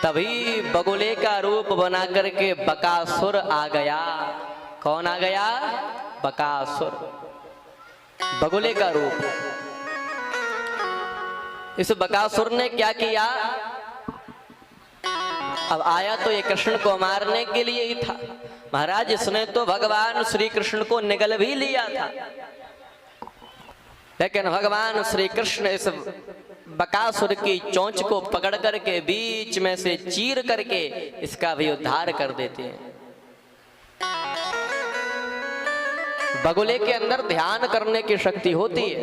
तभी बगुले का रूप बना करके बकासुर आ गया। कौन आ गया? बकासुर, बगुले का रूप। इस बकासुर ने क्या किया? अब आया तो ये कृष्ण को मारने के लिए ही था। महाराज इसने तो भगवान श्री कृष्ण को निगल भी लिया था, लेकिन भगवान श्री कृष्ण इस बकासुर की चोंच को पकड़ करके बीच में से चीर करके इसका भी उद्धार कर देते हैं। बगुले के अंदर ध्यान करने की शक्ति होती है।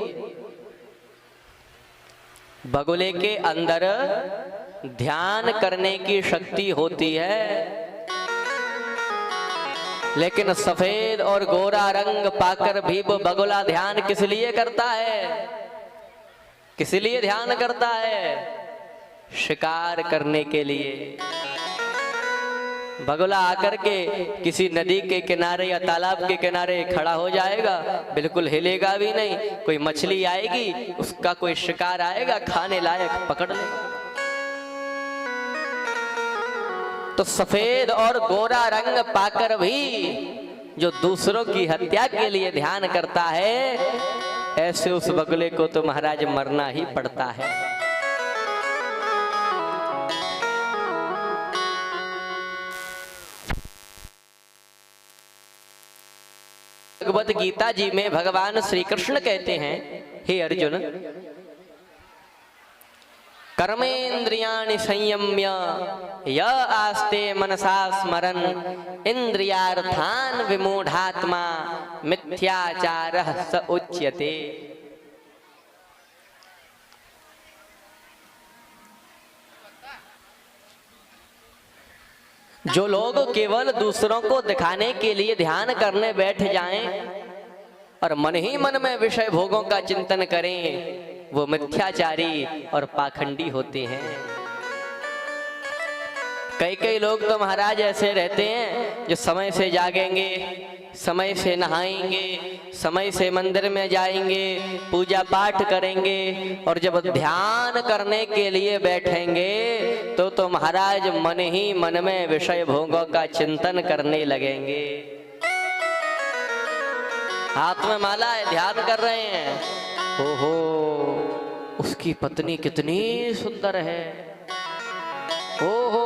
बगुले के अंदर ध्यान करने की शक्ति होती है, लेकिन सफेद और गोरा रंग पाकर भी वो बगुला ध्यान किस लिए करता है? किस लिए ध्यान करता है? शिकार करने के लिए। बगुला आकर के किसी नदी के किनारे या तालाब के किनारे खड़ा हो जाएगा, बिल्कुल हिलेगा भी नहीं। कोई मछली आएगी, उसका कोई शिकार आएगा, खाने लायक पकड़ लेगा। तो सफेद और गोरा रंग पाकर भी जो दूसरों की हत्या के लिए ध्यान करता है, ऐसे उस बगुले को तो महाराज मरना ही पड़ता है। भगवत गीता जी में भगवान श्री कृष्ण कहते हैं, हे अर्जुन, कर्मेन्द्रियाणि संयम्य य आस्ते मनसा स्मरन् इंद्रियार्थान् विमूढ़ात्मा मिथ्याचारः स उच्यते। जो लोग केवल दूसरों को दिखाने के लिए ध्यान करने बैठ जाएं और मन ही मन में विषय भोगों का चिंतन करें, वो मिथ्याचारी और पाखंडी होते हैं। कई कई लोग तो महाराज ऐसे रहते हैं जो समय से जागेंगे, समय से नहाएंगे, समय से मंदिर में जाएंगे, पूजा पाठ करेंगे, और जब ध्यान करने के लिए बैठेंगे तो महाराज मन ही मन में विषय भोगों का चिंतन करने लगेंगे। हाथ में माला है, ध्यान कर रहे हैं, ओहो उसकी पत्नी कितनी सुंदर है, ओहो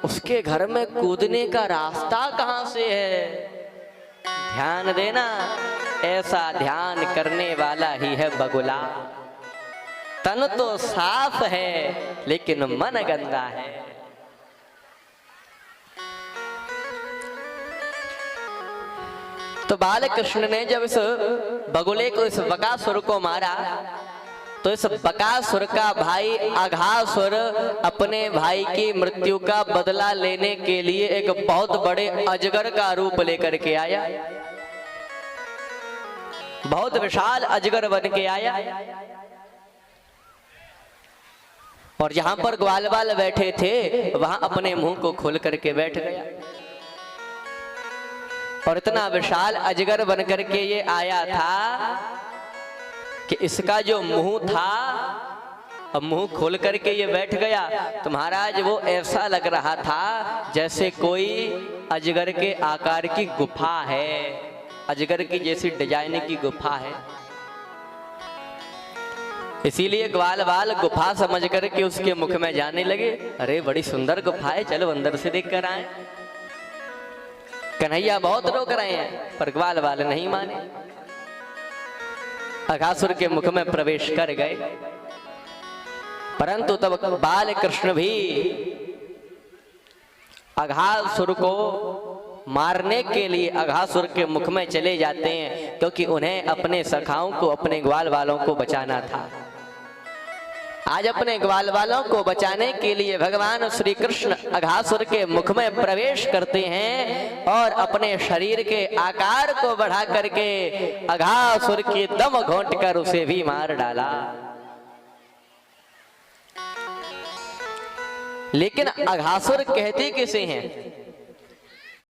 उसके घर में कूदने का रास्ता कहां से है। ध्यान देना, ऐसा ध्यान करने वाला ही है बगुला। तन तो साफ है लेकिन मन गंदा है। तो बाल कृष्ण ने जब इस बगुले को, इस बकासुर को मारा, तो इस बकासुर का भाई अघासुर अपने भाई की मृत्यु का बदला लेने के लिए एक बहुत बड़े अजगर का रूप लेकर के आया। बहुत विशाल अजगर बन के आया, और जहां पर ग्वाल बाल बैठे थे वहां अपने मुंह को खोल करके बैठ गया। और इतना विशाल अजगर बन करके ये आया था कि इसका जो मुंह था, अब मुंह खोल करके ये बैठ गया तो महाराज वो ऐसा लग रहा था जैसे कोई अजगर के आकार की गुफा है, अजगर की जैसी डिजाइन की गुफा है। इसीलिए ग्वाल बाल गुफा समझ करके उसके मुख में जाने लगे। अरे बड़ी सुंदर गुफा है, चलो अंदर से देख कर आए। कन्हैया बहुत रोक रहे हैं पर ग्वाल बाल नहीं माने, अघासुर के मुख में प्रवेश कर गए। परंतु तब बाल कृष्ण भी अघासुर को मारने के लिए अघासुर के मुख में चले जाते हैं, क्योंकि उन्हें अपने सखाओं को, अपने ग्वाल वालों को बचाना था। आज अपने ग्वाल वालों को बचाने के लिए भगवान श्री कृष्ण अघासुर के मुख में प्रवेश करते हैं और अपने शरीर के आकार को बढ़ा करके अघासुर की दम घोंट कर उसे भी मार डाला। लेकिन अघासुर कहते किसे हैं?